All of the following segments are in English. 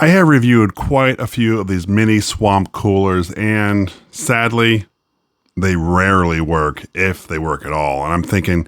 I have reviewed quite a few of these mini swamp coolers, and sadly, they rarely work, if they work at all. And I'm thinking,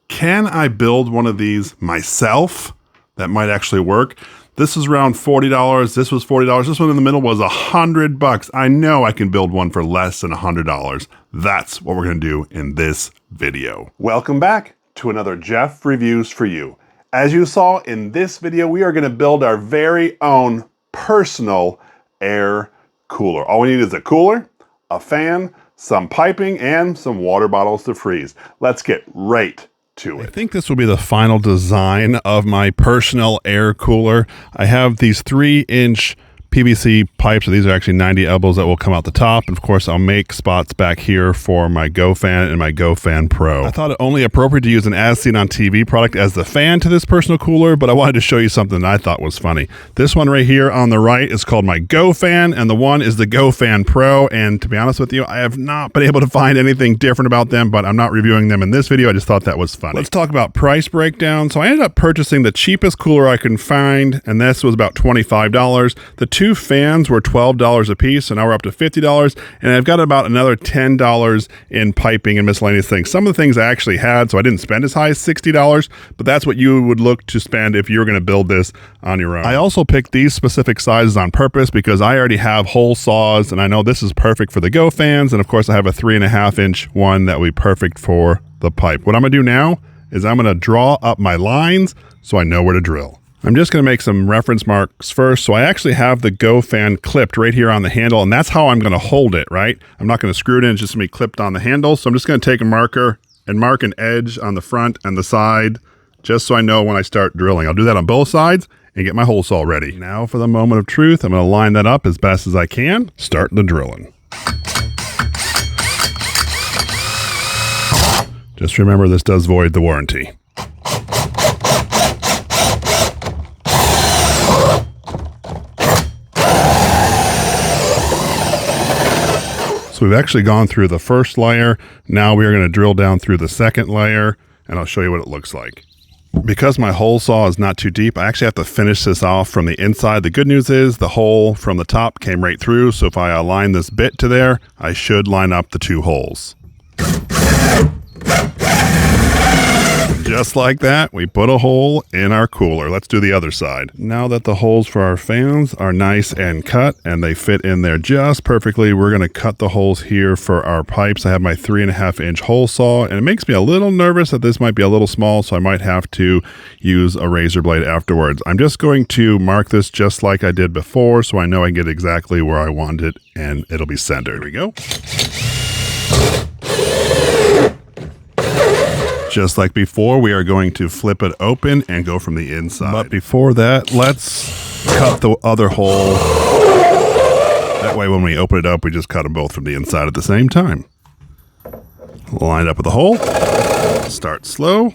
can I build one of these myself that might actually work? This is around $40. This was $40. This one in the middle was $100. I know I can build one for less than $100. That's what we're going to do in this video. Welcome back to another Jeff Reviews for You. As you saw in this video, we are going to build our very own personal air cooler. All we need is a cooler, a fan, some piping, and some water bottles to freeze. Let's get right to it. I think this will be the final design of my personal air cooler. I have these 3-inch PVC pipes. So these are actually 90 elbows that will come out the top. And of course, I'll make spots back here for my GoFan and my GoFan Pro. I thought it only appropriate to use an as seen on TV product as the fan to this personal cooler, but I wanted to show you something that I thought was funny. This one right here on the right is called my GoFan, and the one is the GoFan Pro. And to be honest with you, I have not been able to find anything different about them, but I'm not reviewing them in this video. I just thought that was funny. Let's talk about price breakdown. So I ended up purchasing the cheapest cooler I can find, and this was about $25. The two fans were $12 a piece, so now we're up to $50, and I've got about another $10 in piping and miscellaneous things. Some of the things I actually had, so I didn't spend as high as $60, but that's what you would look to spend if you were going to build this on your own. I also picked these specific sizes on purpose because I already have hole saws, and I know this is perfect for the Go fans, and of course I have a 3.5-inch one that would be perfect for the pipe. What I'm going to do now is I'm going to draw up my lines so I know where to drill. I'm just going to make some reference marks first. So I actually have the GoFan clipped right here on the handle, and that's how I'm going to hold it, right? I'm not going to screw it in, it's just going to be clipped on the handle. So I'm just going to take a marker and mark an edge on the front and the side, just so I know when I start drilling. I'll do that on both sides and get my hole saw ready. Now for the moment of truth, I'm going to line that up as best as I can. Start the drilling. Just remember, this does void the warranty. So we've actually gone through the first layer. Now we are going to drill down through the second layer, and I'll show you what it looks like. Because my hole saw is not too deep, I actually have to finish this off from the inside. The good news is the hole from the top came right through, so if I align this bit to there, I should line up the two holes. Just like that, we put a hole in our cooler. Let's do the other side. Now that the holes for our fans are nice and cut and they fit in there just perfectly, we're going to cut the holes here for our pipes. I have my 3.5-inch hole saw, and it makes me a little nervous that this might be a little small, so I might have to use a razor blade afterwards. I'm just going to mark this just like I did before, so I know I get exactly where I want it, and it'll be centered. There we go. Just like before, we are going to flip it open and go from the inside. But before that, let's cut the other hole. That way when we open it up, we just cut them both from the inside at the same time. Line up with the hole. Start slow.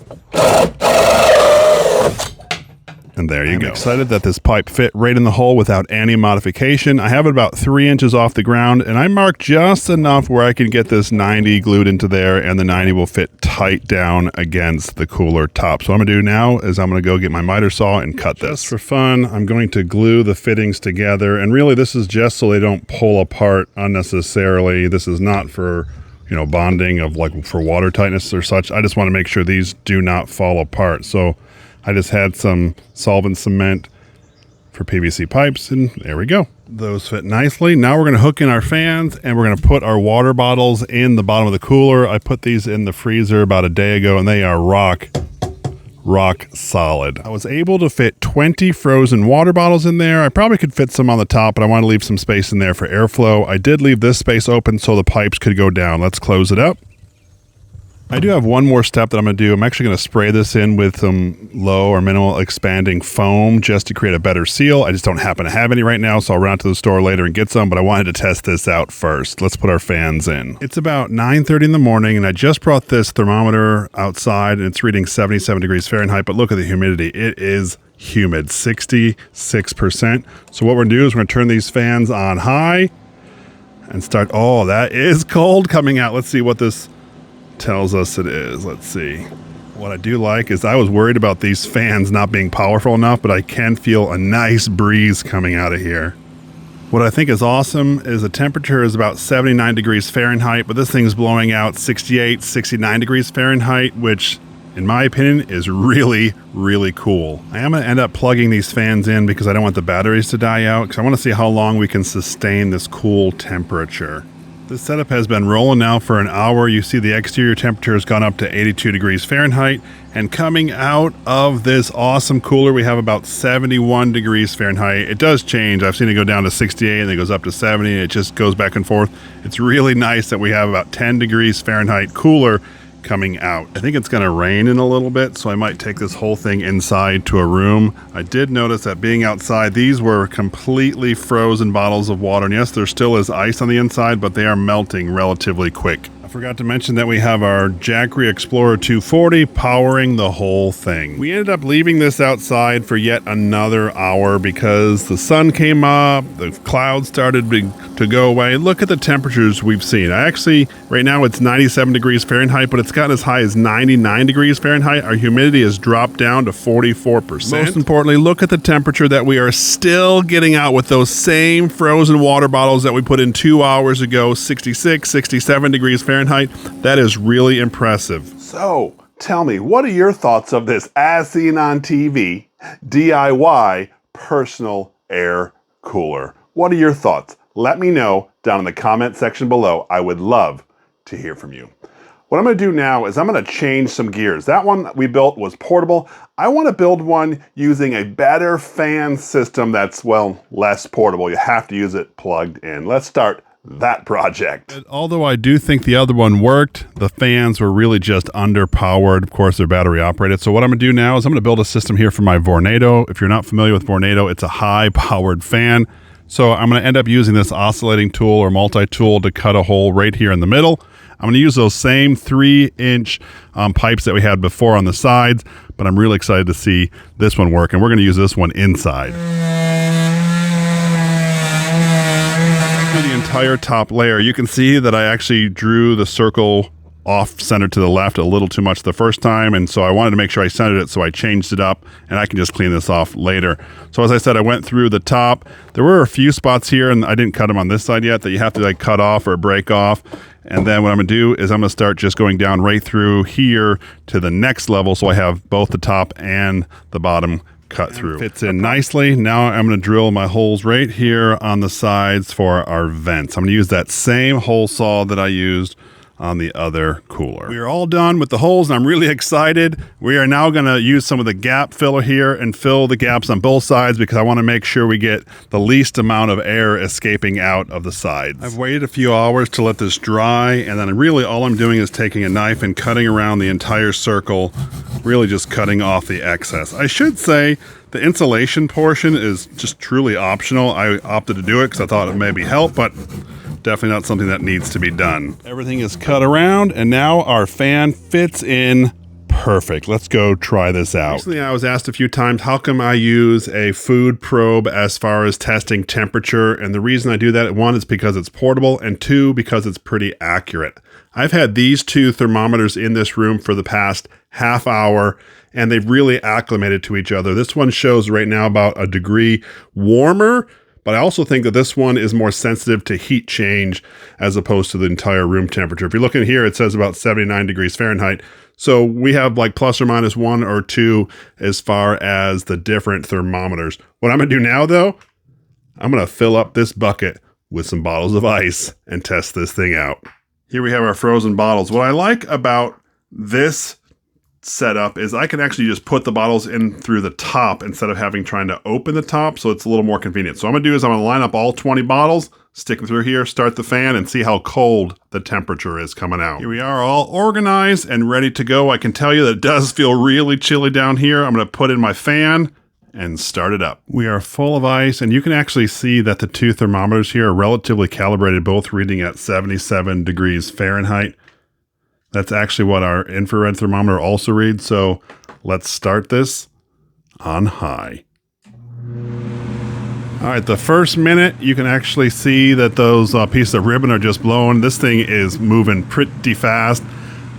And there you go. I'm excited that this pipe fit right in the hole without any modification. I have it about 3 inches off the ground, and I marked just enough where I can get this 90 glued into there, and the 90 will fit tight down against the cooler top. So what I'm gonna do now is I'm gonna go get my miter saw and cut this. Just for fun, I'm going to glue the fittings together, and really this is just so they don't pull apart unnecessarily. This is not for, you know, bonding of like for water tightness or such. I just want to make sure these do not fall apart. So I just had some solvent cement for PVC pipes, and there we go. Those fit nicely. Now we're going to hook in our fans, and we're going to put our water bottles in the bottom of the cooler. I put these in the freezer about a day ago, and they are rock solid. I was able to fit 20 frozen water bottles in there. I probably could fit some on the top, but I want to leave some space in there for airflow. I did leave this space open so the pipes could go down. Let's close it up. I do have one more step that I'm going to do. I'm actually going to spray this in with some low or minimal expanding foam just to create a better seal. I just don't happen to have any right now, so I'll run out to the store later and get some, but I wanted to test this out first. Let's put our fans in. It's about 9:30 in the morning, and I just brought this thermometer outside, and it's reading 77 degrees Fahrenheit, but look at the humidity. It is humid, 66%. So what we're going to do is we're going to turn these fans on high and start. Oh, that is cold coming out. Let's see what this tells us it is. Let's see. What I do like is I was worried about these fans not being powerful enough, but I can feel a nice breeze coming out of here. What I think is awesome is the temperature is about 79 degrees Fahrenheit, but this thing's blowing out 68, 69 degrees Fahrenheit, which in my opinion is really, really cool. I am going to end up plugging these fans in because I don't want the batteries to die out, because I want to see how long we can sustain this cool temperature. This setup has been rolling now for an hour. You see the exterior temperature has gone up to 82 degrees Fahrenheit, and coming out of this awesome cooler, we have about 71 degrees Fahrenheit. It does change. I've seen it go down to 68 and then it goes up to 70, and it just goes back and forth. It's really nice that we have about 10 degrees Fahrenheit cooler coming out. I think it's going to rain in a little bit, so I might take this whole thing inside to a room. I did notice that being outside, these were completely frozen bottles of water, and yes, there still is ice on the inside, but they are melting relatively quick. I forgot to mention that we have our Jackery Explorer 240 powering the whole thing. We ended up leaving this outside for yet another hour because the sun came up, the clouds started to go away. Look at the temperatures we've seen. Right now it's 97 degrees Fahrenheit, but it's gotten as high as 99 degrees Fahrenheit. Our humidity has dropped down to 44%. Most importantly, look at the temperature that we are still getting out with those same frozen water bottles that we put in 2 hours ago, 66, 67 degrees Fahrenheit. That is really impressive. So, tell me, what are your thoughts of this as seen on TV DIY personal air cooler? What are your thoughts? Let me know down in the comment section below. I would love to hear from you. What I'm going to do now is I'm going to change some gears. That one we built was portable. I want to build one using a better fan system that's, well, less portable. You have to use it plugged in. Let's start that project. Although I do think the other one worked, the fans were really just underpowered. Of course, they're battery operated. So what I'm going to do now is I'm going to build a system here for my Vornado. If you're not familiar with Vornado, it's a high-powered fan. So I'm going to end up using this oscillating tool or multi-tool to cut a hole right here in the middle. I'm going to use those same 3-inch pipes that we had before on the sides, but I'm really excited to see this one work, and we're going to use this one inside. The entire top layer, you can see that I actually drew the circle off center to the left a little too much the first time, and so I wanted to make sure I centered it, so I changed it up, and I can just clean this off later. So as I said, I went through the top. There were a few spots here, and I didn't cut them on this side yet, that you have to like cut off or break off. And then what I'm going to do is I'm going to start just going down right through here to the next level, so I have both the top and the bottom cut through. Fits in nicely. Now I'm going to drill my holes right here on the sides for our vents. I'm going to use that same hole saw that I used on the other cooler. We are all done with the holes, and I'm really excited. We are now going to use some of the gap filler here and fill the gaps on both sides because I want to make sure we get the least amount of air escaping out of the sides. I've waited a few hours to let this dry, and then really all I'm doing is taking a knife and cutting around the entire circle, really just cutting off the excess. I should say the insulation portion is just truly optional. I opted to do it because I thought it maybe help, but definitely not something that needs to be done. Everything is cut around, and now our fan fits in perfect. Let's go try this out. Recently, I was asked a few times, how come I use a food probe as far as testing temperature? And the reason I do that, one, is because it's portable, and two, because it's pretty accurate. I've had these two thermometers in this room for the past half hour, and they've really acclimated to each other. This one shows right now about a degree warmer, but I also think that this one is more sensitive to heat change as opposed to the entire room temperature. If you're looking here, it says about 79 degrees Fahrenheit. So we have like plus or minus 1 or 2 as far as the different thermometers. What I'm going to do now, though, I'm going to fill up this bucket with some bottles of ice and test this thing out. Here we have our frozen bottles. What I like about this setup is I can actually just put the bottles in through the top instead of trying to open the top, so it's a little more convenient. So what I'm gonna do is I'm gonna line up all 20 bottles, stick them through here, start the fan, and see how cold the temperature is coming out. Here we are, all organized and ready to go. I can tell you that it does feel really chilly down here. I'm gonna put in my fan and start it up. We are full of ice, and you can actually see that the two thermometers here are relatively calibrated, both reading at 77 degrees Fahrenheit. That's actually what our infrared thermometer also reads. So let's start this on high. All right, the first minute, you can actually see that those pieces of ribbon are just blowing. This thing is moving pretty fast.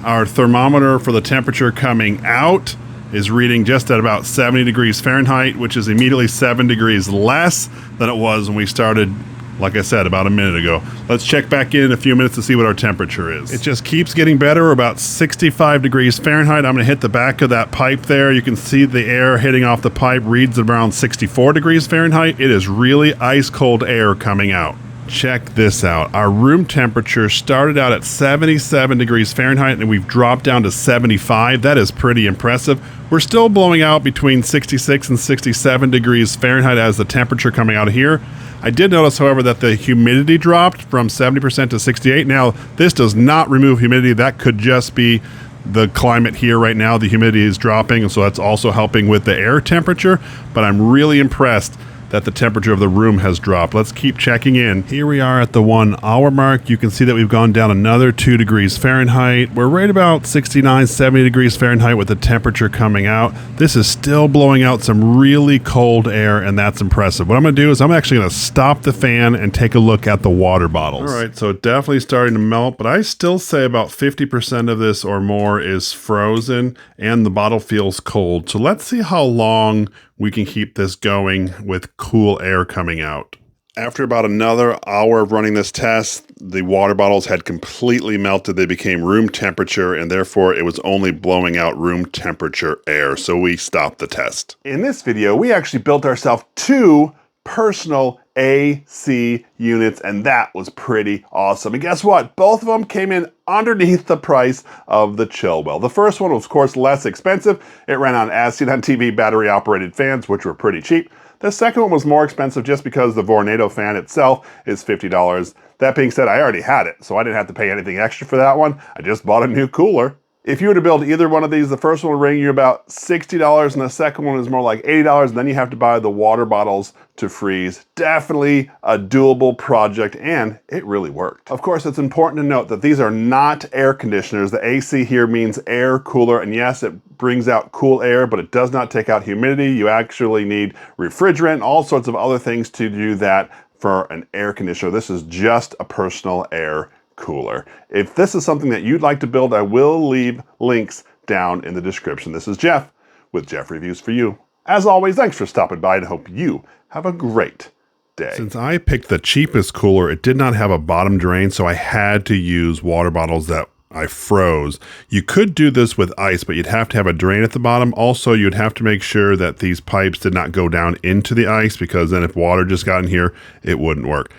Our thermometer for the temperature coming out is reading just at about 70 degrees Fahrenheit, which is immediately 7 degrees less than it was when we started, like I said, about a minute ago. Let's check back in a few minutes to see what our temperature is. It just keeps getting better. We're about 65 degrees Fahrenheit. I'm going to hit the back of that pipe there. You can see the air hitting off the pipe reads around 64 degrees Fahrenheit. It is really ice cold air coming out. Check this out. Our room temperature started out at 77 degrees Fahrenheit and we've dropped down to 75. That is pretty impressive. We're still blowing out between 66 and 67 degrees Fahrenheit as the temperature coming out of here. I did notice, however, that the humidity dropped from 70% to 68%. Now, this does not remove humidity. That could just be the climate here right now. The humidity is dropping, and so that's also helping with the air temperature. But I'm really impressed that the temperature of the room has dropped. Let's keep checking in. Here we are at the 1 hour mark. You can see that we've gone down another 2 degrees Fahrenheit. We're right about 69, 70 degrees Fahrenheit with the temperature coming out. This is still blowing out some really cold air, and that's impressive. What I'm gonna do is I'm actually gonna stop the fan and take a look at the water bottles. All right, so definitely starting to melt, but I still say about 50% of this or more is frozen and the bottle feels cold. So let's see how long we can keep this going with cool air coming out. After about another hour of running this test, the water bottles had completely melted. They became room temperature, and therefore it was only blowing out room temperature air. So we stopped the test. In this video, we actually built ourselves 2 personal AC units, and that was pretty awesome. And guess what? Both of them came in underneath the price of the Chillwell. The first one was, of course, less expensive. It ran on as seen on TV battery-operated fans, which were pretty cheap. The second one was more expensive just because the Vornado fan itself is $50. That being said, I already had it, so I didn't have to pay anything extra for that one. I just bought a new cooler. If you were to build either one of these, the first one will ring you about $60 and the second one is more like $80, and then you have to buy the water bottles to freeze. Definitely a doable project, and it really worked. Of course, it's important to note that these are not air conditioners. The AC here means air cooler, and yes, it brings out cool air, but it does not take out humidity. You actually need refrigerant, all sorts of other things to do that for an air conditioner. This is just a personal air cooler. If this is something that you'd like to build, I will leave links down in the description. This is Jeff with Jeff Reviews for You. As always, thanks for stopping by and hope you have a great day. Since I picked the cheapest cooler, it did not have a bottom drain, so I had to use water bottles that I froze. You could do this with ice, but you'd have to have a drain at the bottom. Also, you'd have to make sure that these pipes did not go down into the ice, because then if water just got in here, it wouldn't work.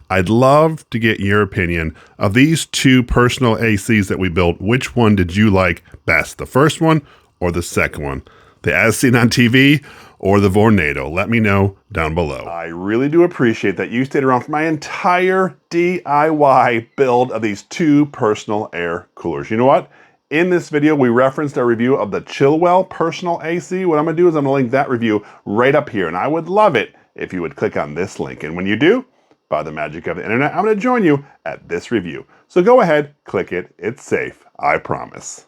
I'd love to get your opinion of these 2 personal ACs that we built. Which one did you like best? The first one or the second one? The as seen on TV or the Vornado? Let me know down below. I really do appreciate that you stayed around for my entire DIY build of these 2 personal air coolers. You know what? In this video, we referenced our review of the Chillwell personal AC. What I'm gonna do is I'm gonna link that review right up here, and I would love it if you would click on this link. And when you do, by the magic of the internet, I'm going to join you at this review. So go ahead, click it. It's safe, I promise.